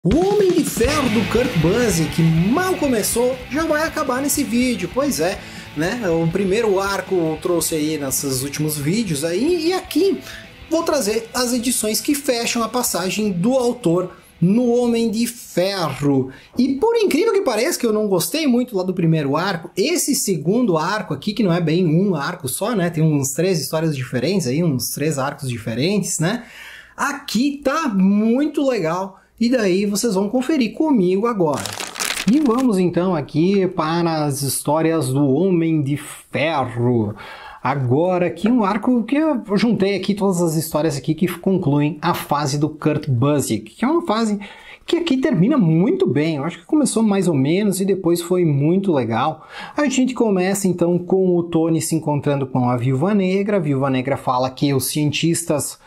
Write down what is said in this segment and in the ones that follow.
O Homem de Ferro do Kurt Busiek, que mal começou, já vai acabar nesse vídeo. Pois é, né? O primeiro arco eu trouxe aí nesses últimos vídeos aí, e aqui vou trazer as edições que fecham a passagem do autor no Homem de Ferro. E por incrível que pareça, que eu não gostei muito lá do primeiro arco, esse segundo arco aqui, que não é bem um arco só, né? Tem uns 3 histórias diferentes aí, uns 3 arcos diferentes, né? Aqui tá muito legal. E daí vocês vão conferir comigo agora. E vamos então aqui para as histórias do Homem de Ferro. Agora aqui um arco que eu juntei aqui todas as histórias aqui que concluem a fase do Kurt Busiek, que é uma fase que aqui termina muito bem. Eu acho que começou mais ou menos e depois foi muito legal. A gente começa então com o Tony se encontrando com a Viúva Negra. A Viúva Negra fala que os cientistas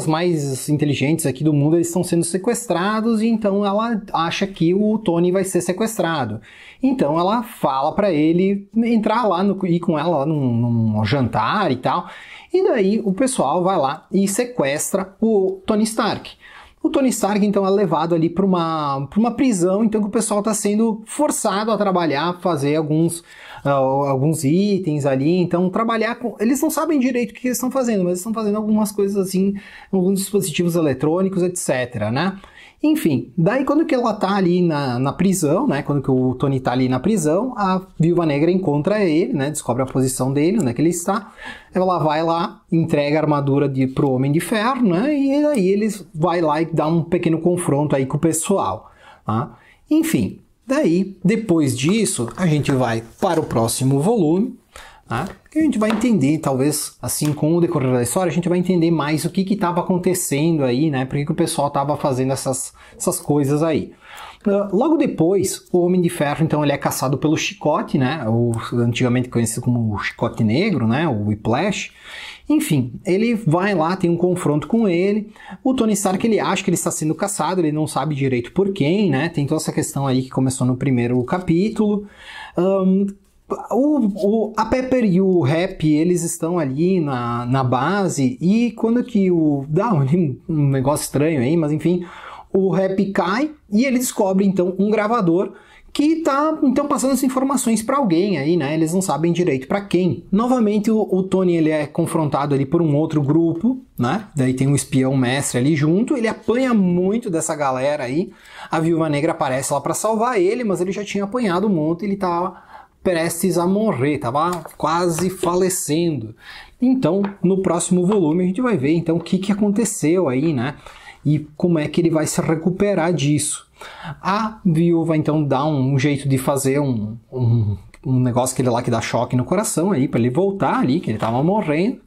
mais inteligentes aqui do mundo, eles estão sendo sequestrados, e então ela acha que o Tony vai ser sequestrado. Então ela fala para ele entrar lá, ir com ela lá num jantar e tal. E daí o pessoal vai lá e sequestra o Tony Stark. O Tony Stark, então, é levado ali para uma prisão, então que o pessoal está sendo forçado a trabalhar, fazer alguns itens ali, então trabalhar com... Eles não sabem direito o que eles estão fazendo, mas eles estão fazendo algumas coisas assim, alguns dispositivos eletrônicos, etc, né? Enfim, daí quando que ela tá ali na prisão, né, quando que o Tony tá ali na prisão, a Viúva Negra encontra ele, né, descobre a posição dele, onde é que ele está, ela vai lá, entrega a armadura pro Homem de Ferro, né, e aí eles vai lá e dá um pequeno confronto aí com o pessoal, tá? Enfim, daí, depois disso, a gente vai para o próximo volume, tá? Que a gente vai entender, talvez, assim, com o decorrer da história, a gente vai entender mais o que estava acontecendo aí, né? Por que o pessoal estava fazendo essas coisas aí. Logo depois, o Homem de Ferro, então, ele é caçado pelo Chicote, né? Antigamente conhecido como o Chicote Negro, né? O Whiplash. Enfim, ele vai lá, tem um confronto com ele. O Tony Stark, ele acha que ele está sendo caçado, ele não sabe direito por quem, né? Tem toda essa questão aí que começou no primeiro capítulo. A Pepper e o Happy, eles estão ali na base, e quando que dá um negócio estranho aí, mas enfim, o Happy cai e ele descobre então um gravador que tá então passando as informações para alguém aí, né? Eles não sabem direito para quem. Novamente o Tony, ele é confrontado ali por um outro grupo, né? Daí tem um espião mestre ali junto, ele apanha muito dessa galera aí. A Viúva Negra aparece lá para salvar ele, mas ele já tinha apanhado um monte, ele tava prestes a morrer, tava quase falecendo. Então, no próximo volume a gente vai ver então o que aconteceu aí, né? E como é que ele vai se recuperar disso. A viúva então dá um jeito de fazer um negócio que dá choque no coração aí, para ele voltar ali, que ele tava morrendo.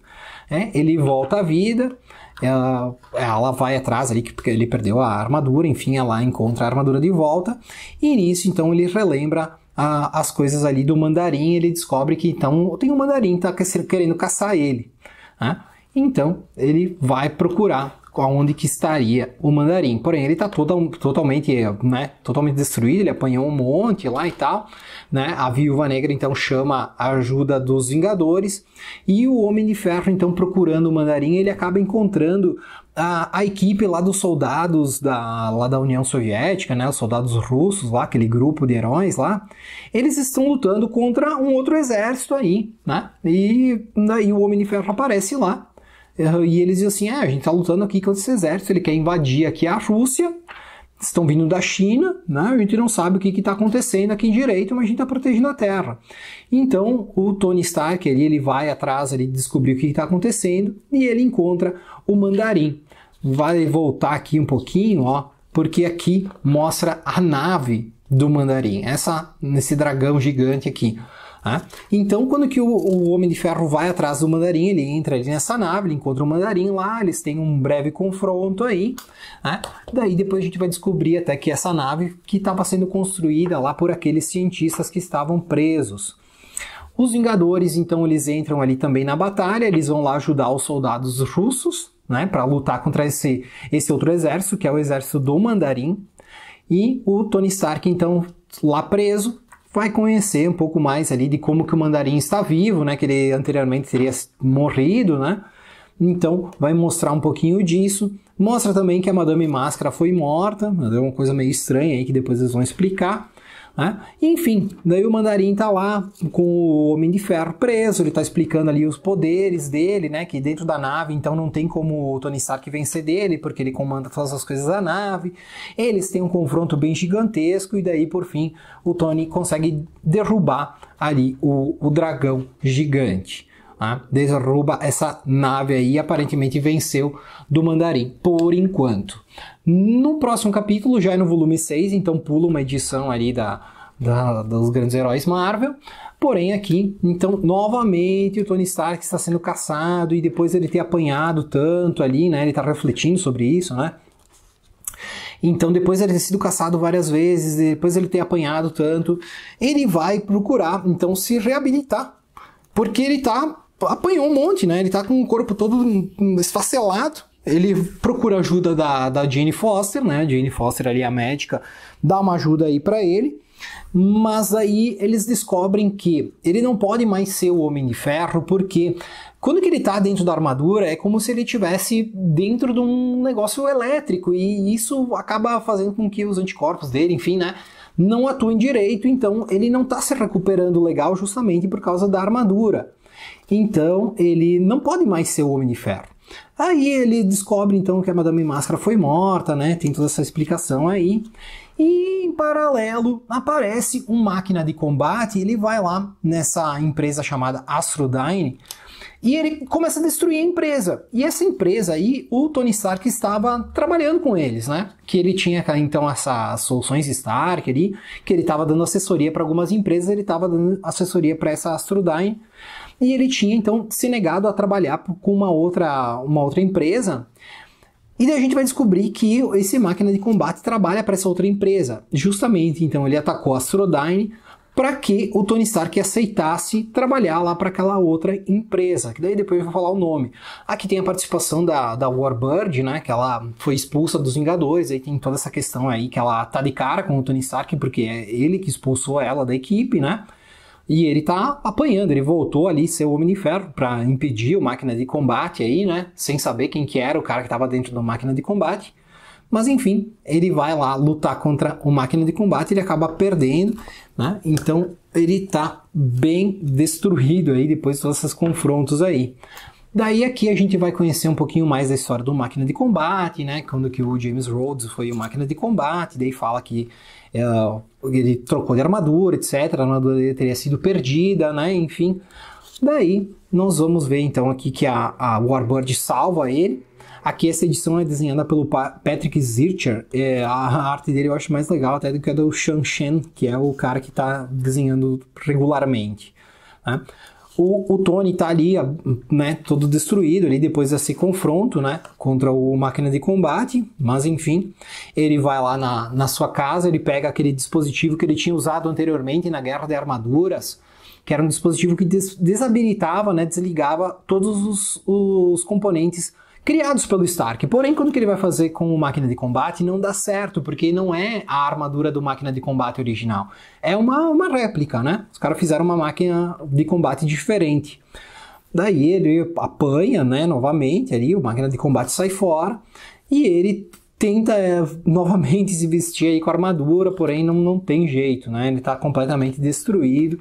Ele volta à vida. Ela vai atrás ali, porque ele perdeu a armadura, enfim, ela encontra a armadura de volta. E nisso então ele relembra as coisas ali do Mandarim. Ele descobre que então tem um Mandarim que está querendo caçar ele, né? Então ele vai procurar onde que estaria o Mandarim. Porém, ele está totalmente destruído, ele apanhou um monte lá e tal, né? A Viúva Negra então chama a ajuda dos Vingadores, e o Homem de Ferro então, procurando o Mandarim, ele acaba encontrando a equipe lá dos soldados lá da União Soviética, né? Os soldados russos lá, aquele grupo de heróis lá, eles estão lutando contra um outro exército aí, né? E daí o Homem de Ferro aparece lá. E eles dizem assim, a gente tá lutando aqui contra esse exército, ele quer invadir aqui a Rússia, estão vindo da China, né? A gente não sabe o que está acontecendo aqui direito, mas a gente está protegendo a Terra. Então o Tony Stark, ele vai atrás de descobrir o que está acontecendo, e ele encontra o Mandarim. Vai voltar aqui um pouquinho, ó, porque aqui mostra a nave do Mandarim, nesse dragão gigante aqui. Então, quando que o Homem de Ferro vai atrás do Mandarim, ele entra ali nessa nave, ele encontra o Mandarim lá, eles têm um breve confronto aí, né? Daí depois a gente vai descobrir até que essa nave que estava sendo construída lá por aqueles cientistas que estavam presos. Os Vingadores, então, eles entram ali também na batalha, eles vão lá ajudar os soldados russos, né, para lutar contra esse outro exército, que é o exército do Mandarim. E o Tony Stark, então, lá preso, vai conhecer um pouco mais ali de como que o Mandarim está vivo, né? Que ele anteriormente teria morrido, né? Então vai mostrar um pouquinho disso. Mostra também que a Madame Máscara foi morta, é uma coisa meio estranha aí que depois eles vão explicar. Né? Enfim, daí o Mandarim tá lá com o Homem de Ferro preso, ele tá explicando ali os poderes dele, né? Que dentro da nave, então não tem como o Tony Stark vencer dele, porque ele comanda todas as coisas da nave. Eles têm um confronto bem gigantesco e daí, por fim, o Tony consegue derrubar ali o dragão gigante. Derruba essa nave aí e aparentemente venceu do Mandarim, por enquanto. No próximo capítulo, já é no volume 6, então pula uma edição ali dos grandes heróis Marvel. Porém aqui, então, novamente o Tony Stark está sendo caçado e depois ele ter apanhado tanto ali, né? Ele está refletindo sobre isso, né? Então, depois de ele ter sido caçado várias vezes, depois de ele ter apanhado tanto, ele vai procurar, então, se reabilitar. Porque ele apanhou um monte, né? Ele tá com o corpo todo esfacelado. Ele procura ajuda da Jane Foster, né? A Jane Foster ali, a médica, dá uma ajuda aí pra ele. Mas aí eles descobrem que ele não pode mais ser o Homem de Ferro, porque quando que ele tá dentro da armadura é como se ele estivesse dentro de um negócio elétrico, e isso acaba fazendo com que os anticorpos dele, enfim, né, não atuem direito, então ele não tá se recuperando legal justamente por causa da armadura. Então ele não pode mais ser o Homem de Ferro. Aí ele descobre então que a Madame Máscara foi morta, né? Tem toda essa explicação aí. E em paralelo aparece um máquina de combate, ele vai lá nessa empresa chamada Astrodyne e ele começa a destruir a empresa. E essa empresa aí, o Tony Stark estava trabalhando com eles, né? Que ele tinha então essas soluções Stark ali, que ele estava dando assessoria para algumas empresas, ele estava dando assessoria para essa Astrodyne. E ele tinha, então, se negado a trabalhar com uma outra empresa. E daí a gente vai descobrir que esse máquina de combate trabalha para essa outra empresa. Justamente, então, ele atacou a Astrodyne para que o Tony Stark aceitasse trabalhar lá para aquela outra empresa. Que daí depois eu vou falar o nome. Aqui tem a participação da Warbird, né? Que ela foi expulsa dos Vingadores. Aí tem toda essa questão aí que ela tá de cara com o Tony Stark, porque é ele que expulsou ela da equipe, né? E ele tá apanhando, ele voltou ali ser o Homem de Ferro para impedir o máquina de combate aí, né? Sem saber quem que era o cara que estava dentro da máquina de combate. Mas enfim, ele vai lá lutar contra o máquina de combate, ele acaba perdendo, né? Então ele tá bem destruído aí depois de todos esses confrontos aí. Daí aqui a gente vai conhecer um pouquinho mais da história do máquina de combate, né? Quando que o James Rhodes foi o máquina de combate, daí fala que ele trocou de armadura, etc. A armadura dele teria sido perdida, né? Enfim, daí nós vamos ver então aqui que a Warbird salva ele. Aqui essa edição é desenhada pelo Patrick Zircher. A arte dele eu acho mais legal até do que a do Sean Shen, que é o cara que está desenhando regularmente, né? O Tony tá ali, né, todo destruído ali depois desse confronto, né, contra o máquina de combate, mas enfim, ele vai lá na sua casa, ele pega aquele dispositivo que ele tinha usado anteriormente na Guerra de Armaduras, que era um dispositivo que desabilitava, né, desligava todos os componentes criados pelo Stark. Porém, quando que ele vai fazer com o máquina de combate, não dá certo, porque não é a armadura do máquina de combate original. É uma réplica, né? Os caras fizeram uma máquina de combate diferente. Daí ele apanha, né, novamente, ali, o máquina de combate sai fora, e ele tenta novamente se vestir aí com a armadura, porém não tem jeito, né? Ele está completamente destruído.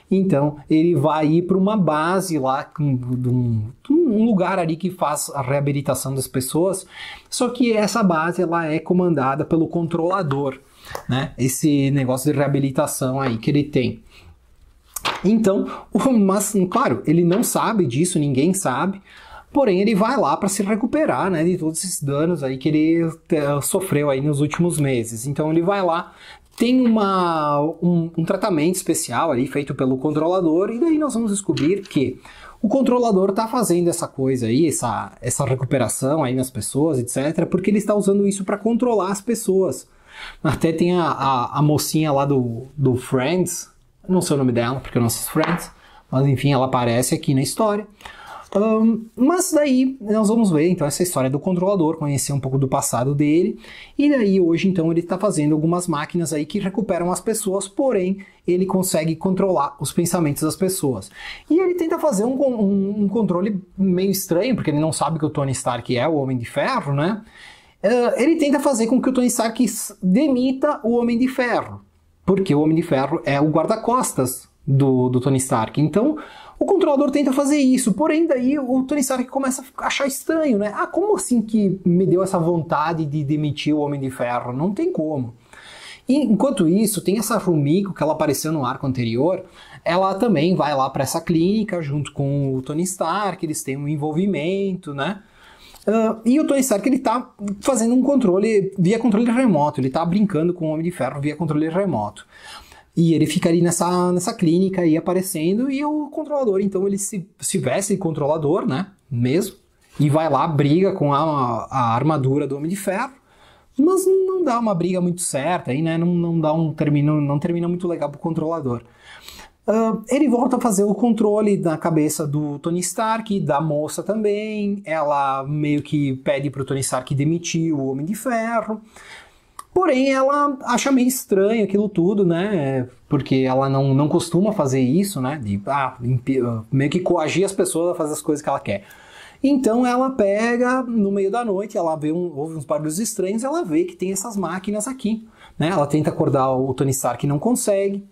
Então ele vai ir para uma base lá, um lugar ali que faz a reabilitação das pessoas, só que essa base ela é comandada pelo controlador, né? Esse negócio de reabilitação aí que ele tem. Então, mas claro, ele não sabe disso, ninguém sabe. Porém, ele vai lá para se recuperar, né, de todos esses danos aí que ele sofreu aí nos últimos meses. Então ele vai lá, tem um tratamento especial ali feito pelo controlador, e daí nós vamos descobrir que o controlador está fazendo essa coisa aí, essa recuperação aí nas pessoas, etc., porque ele está usando isso para controlar as pessoas. Até tem a mocinha lá do Friends, não sei o nome dela, porque eu não assisto Friends, mas enfim, ela aparece aqui na história. Mas daí nós vamos ver então essa história do controlador, conhecer um pouco do passado dele, e daí hoje então ele está fazendo algumas máquinas aí que recuperam as pessoas, porém ele consegue controlar os pensamentos das pessoas. E ele tenta fazer um controle meio estranho, porque ele não sabe que o Tony Stark é o Homem de Ferro, né? Ele tenta fazer com que o Tony Stark demita o Homem de Ferro, porque o Homem de Ferro é o guarda-costas do Tony Stark. Então o controlador tenta fazer isso, porém daí o Tony Stark começa a achar estranho, né? Ah, como assim que me deu essa vontade de demitir o Homem de Ferro? Não tem como. E, enquanto isso, tem essa Rumiko que ela apareceu no arco anterior, ela também vai lá para essa clínica junto com o Tony Stark, eles têm um envolvimento, né? E o Tony Stark, ele tá fazendo um controle via controle remoto, ele tá brincando com o Homem de Ferro via controle remoto. E ele fica ali nessa clínica aí aparecendo, e o controlador, então, ele se veste de controlador, né, mesmo, e vai lá, briga com a armadura do Homem de Ferro, mas não dá uma briga muito certa aí, né, não termina muito legal pro controlador. Ele volta a fazer o controle na cabeça do Tony Stark, da moça também, ela meio que pede pro Tony Stark demitir o Homem de Ferro. Porém, ela acha meio estranho aquilo tudo, né? Porque ela não costuma fazer isso, né? De meio que coagir as pessoas a fazer as coisas que ela quer. Então ela pega, no meio da noite, ela ouve uns barulhos estranhos, ela vê que tem essas máquinas aqui, né? Ela tenta acordar o Tony Stark e não consegue.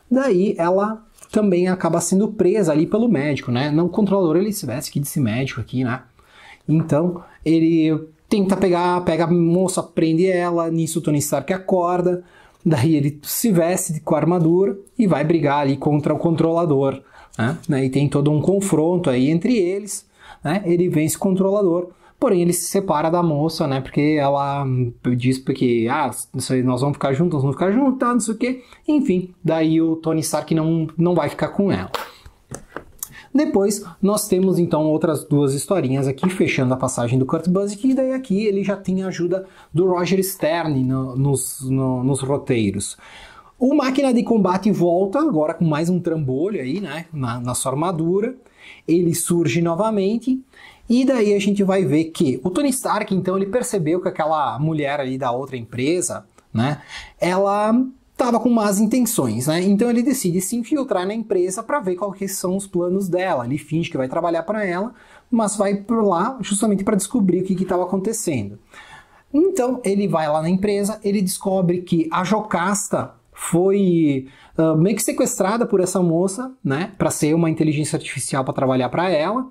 Daí ela também acaba sendo presa ali pelo médico, né? O controlador, ele se veste aqui desse médico aqui, né? Então ele tenta pega a moça, prende ela, nisso o Tony Stark acorda, daí ele se veste com a armadura e vai brigar ali contra o controlador, né? E tem todo um confronto aí entre eles, né? Ele vence o controlador, porém ele se separa da moça, né? Porque ela diz que nós vamos ficar juntos, tá, não sei o que, enfim, daí o Tony Stark não vai ficar com ela. Depois, nós temos então outras duas historinhas aqui, fechando a passagem do Kurt Busiek, e daí aqui ele já tem a ajuda do Roger Stern nos roteiros. O Máquina de Combate volta, agora com mais um trambolho aí, né, na sua armadura. Ele surge novamente, e daí a gente vai ver que o Tony Stark, então, ele percebeu que aquela mulher ali da outra empresa, né, ela estava com más intenções, né? Então ele decide se infiltrar na empresa para ver quais são os planos dela. Ele finge que vai trabalhar para ela, mas vai por lá justamente para descobrir o que estava acontecendo. Então ele vai lá na empresa, ele descobre que a Jocasta foi meio que sequestrada por essa moça, né? Para ser uma inteligência artificial para trabalhar para ela.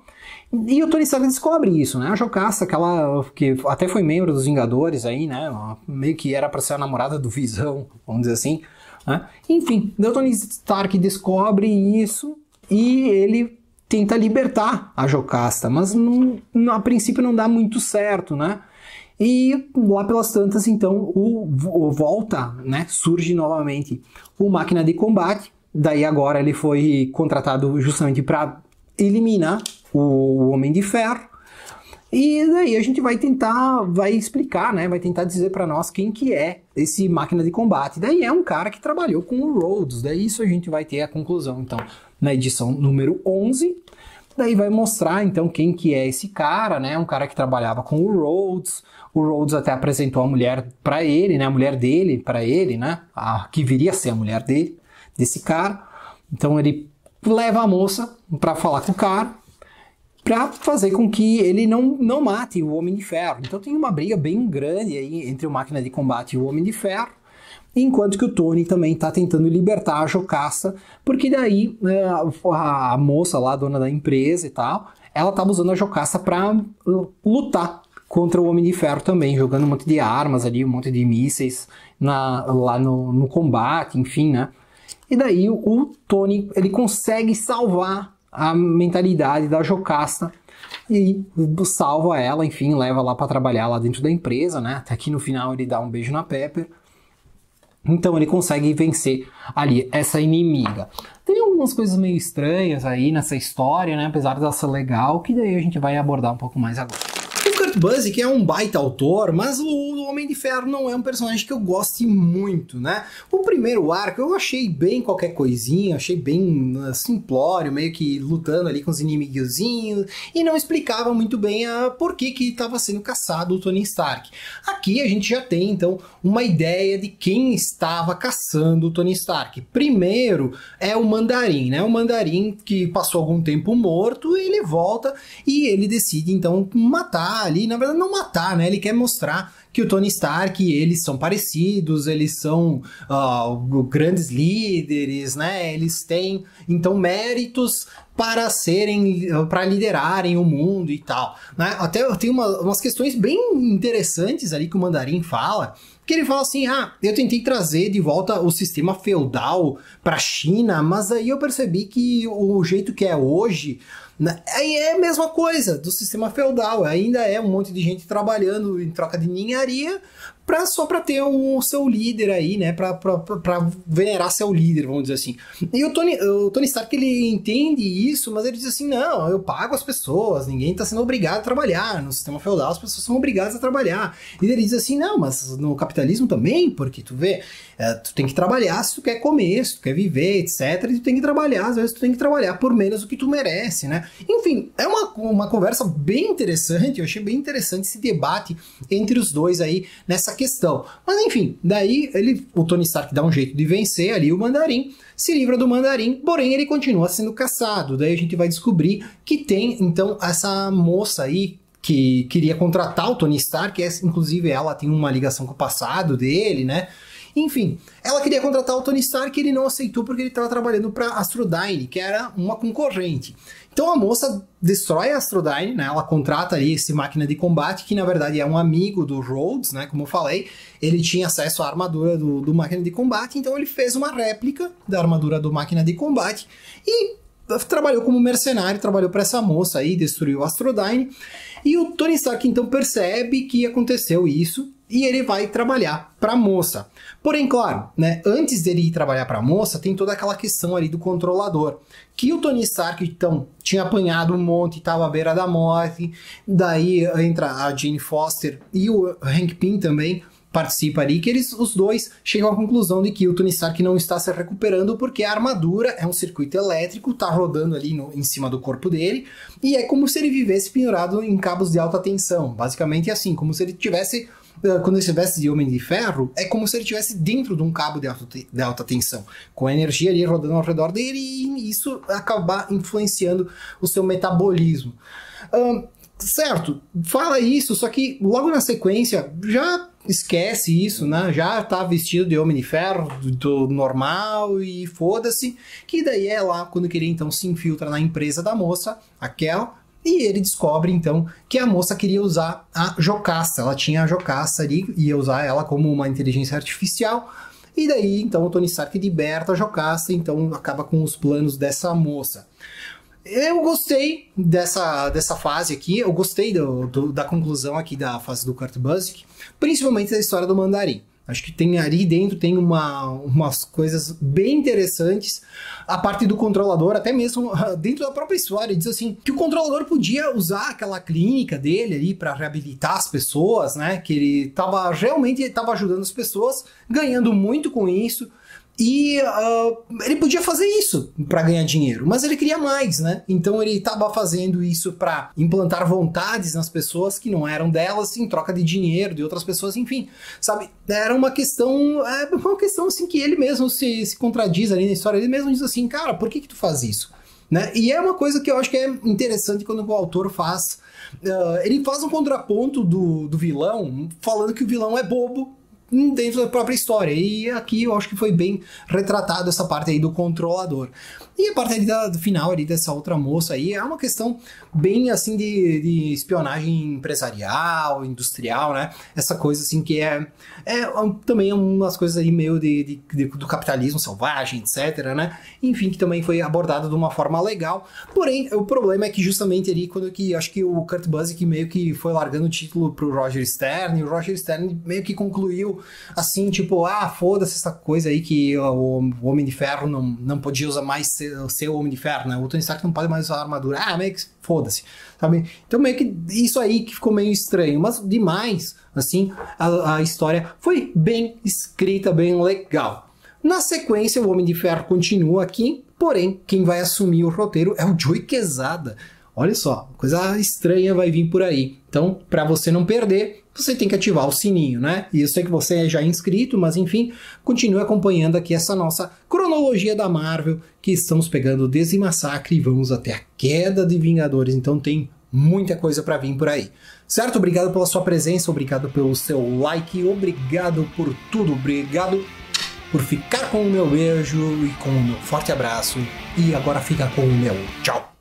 E o Tony Stark descobre isso, né? A Jocasta, aquela que até foi membro dos Vingadores aí, né? Meio que era para ser a namorada do Visão, vamos dizer assim, né? Enfim, o Tony Stark descobre isso e ele tenta libertar a Jocasta, mas a princípio não dá muito certo, né? E lá pelas tantas, então, volta, né? Surge novamente o Máquina de Combate. Daí agora ele foi contratado justamente para eliminar o Homem de Ferro, e daí a gente vai explicar, né, vai tentar dizer para nós quem que é esse Máquina de Combate. Daí é um cara que trabalhou com o Rhodes, daí isso a gente vai ter a conclusão, então, na edição número 11, daí vai mostrar, então, quem que é esse cara, né, um cara que trabalhava com o Rhodes até apresentou a mulher para ele, né, a mulher dele para ele, né, que viria a ser a mulher desse cara. Então ele leva a moça para falar com o cara, para fazer com que ele não mate o Homem de Ferro. Então tem uma briga bem grande aí entre o Máquina de Combate e o Homem de Ferro, enquanto que o Tony também está tentando libertar a Jocasta, porque daí a moça lá, dona da empresa e tal, ela estava usando a Jocasta para lutar contra o Homem de Ferro também, jogando um monte de armas ali, um monte de mísseis lá no combate, enfim, né? E daí o Tony, ele consegue salvar a mentalidade da Jocasta e salva ela, enfim, leva lá para trabalhar lá dentro da empresa, né? Até que no final ele dá um beijo na Pepper. Então ele consegue vencer ali essa inimiga. Tem algumas coisas meio estranhas aí nessa história, né? Apesar dela ser legal, que daí a gente vai abordar um pouco mais agora. O Kurt Busiek é um baita autor, mas o Homem de Ferro não é um personagem que eu goste muito, né? O primeiro arco eu achei bem qualquer coisinha, achei bem simplório, meio que lutando ali com os inimigozinhos, e não explicava muito bem por que estava sendo caçado o Tony Stark. Aqui a gente já tem, então, uma ideia de quem estava caçando o Tony Stark. Primeiro é o Mandarim, né? O Mandarim que passou algum tempo morto, ele volta e ele decide, então, matar ali, na verdade não matar, né? Ele quer mostrar que o Tony Stark e eles são parecidos, eles são grandes líderes, né? Eles têm, então, méritos para liderarem o mundo e tal, né? Até tem umas questões bem interessantes ali que o Mandarim fala, que ele fala assim, eu tentei trazer de volta o sistema feudal para a China, mas aí eu percebi que o jeito que é hoje, aí é a mesma coisa do sistema feudal, ainda é um monte de gente trabalhando em troca de ninharia só para ter o seu líder aí, né, para venerar seu líder, vamos dizer assim. E o Tony Stark, ele entende isso, mas ele diz assim, não, eu pago as pessoas, ninguém está sendo obrigado a trabalhar, no sistema feudal as pessoas são obrigadas a trabalhar. E ele diz assim, não, mas no capitalismo também, porque tu vê, tu tem que trabalhar se tu quer comer, se tu quer viver, etc, e tu tem que trabalhar, às vezes tu tem que trabalhar por menos do que tu merece, né. Enfim, é uma conversa bem interessante, eu achei bem interessante esse debate entre os dois aí, nessa questão. Mas enfim, daí o Tony Stark dá um jeito de vencer ali o Mandarim, se livra do Mandarim, porém ele continua sendo caçado. Daí a gente vai descobrir que tem, então, essa moça aí que queria contratar o Tony Stark, inclusive ela tem uma ligação com o passado dele, né? Enfim, ela queria contratar o Tony Stark e ele não aceitou porque ele estava trabalhando para a Astrodyne, que era uma concorrente. Então a moça destrói a Astrodyne, né? Ela contrata ali esse máquina de combate, que na verdade é um amigo do Rhodes, né? Como eu falei, ele tinha acesso à armadura do máquina de combate, então ele fez uma réplica da armadura do máquina de combate e trabalhou como mercenário, trabalhou para essa moça aí, destruiu a Astrodyne. E o Tony Stark então percebe que aconteceu isso e ele vai trabalhar para a moça. Porém, claro, né, antes dele ir trabalhar para a moça, tem toda aquela questão ali do controlador, que o Tony Stark então tinha apanhado um monte, estava à beira da morte, daí entra a Jane Foster e o Hank Pym também participa ali, que os dois chegam à conclusão de que o Tony Stark não está se recuperando porque a armadura é um circuito elétrico, tá rodando ali em cima do corpo dele, e é como se ele vivesse pendurado em cabos de alta tensão. Basicamente é assim, como se ele tivesse, quando ele estivesse de Homem de Ferro, é como se ele estivesse dentro de um cabo de alta tensão, com a energia ali rodando ao redor dele, e isso acabar influenciando o seu metabolismo. Certo, fala isso, só que logo na sequência já esquece isso, né? Já tá vestido de Homem de Ferro, do normal, e foda-se, que daí é lá quando ele então se infiltra na empresa da moça, aquela, e ele descobre então que a moça queria usar a Jocasta, ela tinha a Jocasta ali, ia usar ela como uma inteligência artificial, e daí então o Tony Stark liberta a Jocasta, então acaba com os planos dessa moça. Eu gostei dessa fase aqui, eu gostei da conclusão aqui da fase do Kurt Busiek, principalmente da história do Mandarim. Acho que tem ali dentro tem umas coisas bem interessantes. A parte do controlador, até mesmo dentro da própria história, diz assim que o controlador podia usar aquela clínica dele ali para reabilitar as pessoas, né? Que ele realmente estava ajudando as pessoas, ganhando muito com isso. E ele podia fazer isso para ganhar dinheiro, mas ele queria mais, né? Então ele estava fazendo isso para implantar vontades nas pessoas que não eram delas, em troca de dinheiro de outras pessoas, enfim, sabe? Era uma questão assim que ele mesmo se contradiz ali na história, ele mesmo diz assim, cara, por que tu faz isso? Né? E é uma coisa que eu acho que é interessante quando o autor faz, ele faz um contraponto do vilão, falando que o vilão é bobo, dentro da própria história, e aqui eu acho que foi bem retratado essa parte aí do controlador. E a parte ali do final ali dessa outra moça aí é uma questão bem assim de espionagem empresarial, industrial, né? Essa coisa assim que também umas coisas aí meio do capitalismo selvagem, etc, né? Enfim, que também foi abordado de uma forma legal. Porém, o problema é que justamente ali quando acho que o Kurt Busiek meio que foi largando o título pro Roger Stern, e o Roger Stern meio que concluiu meio assim, tipo, foda-se essa coisa aí que o Homem de Ferro não podia usar mais ser o Homem de Ferro, né? O Tony Stark não pode mais usar armadura. Meio que foda-se, sabe? Então meio que isso aí que ficou meio estranho, mas demais, assim, a história foi bem escrita, bem legal. Na sequência, o Homem de Ferro continua aqui, porém, quem vai assumir o roteiro é o Joey Quesada. Olha só, coisa estranha vai vir por aí. Então, para você não perder, você tem que ativar o sininho, né? E eu sei que você é já inscrito, mas enfim, continue acompanhando aqui essa nossa cronologia da Marvel, que estamos pegando desde Massacre e vamos até a Queda de Vingadores. Então tem muita coisa para vir por aí. Certo? Obrigado pela sua presença, obrigado pelo seu like, obrigado por tudo, obrigado por ficar com o meu beijo e com o meu forte abraço. E agora fica com o meu tchau.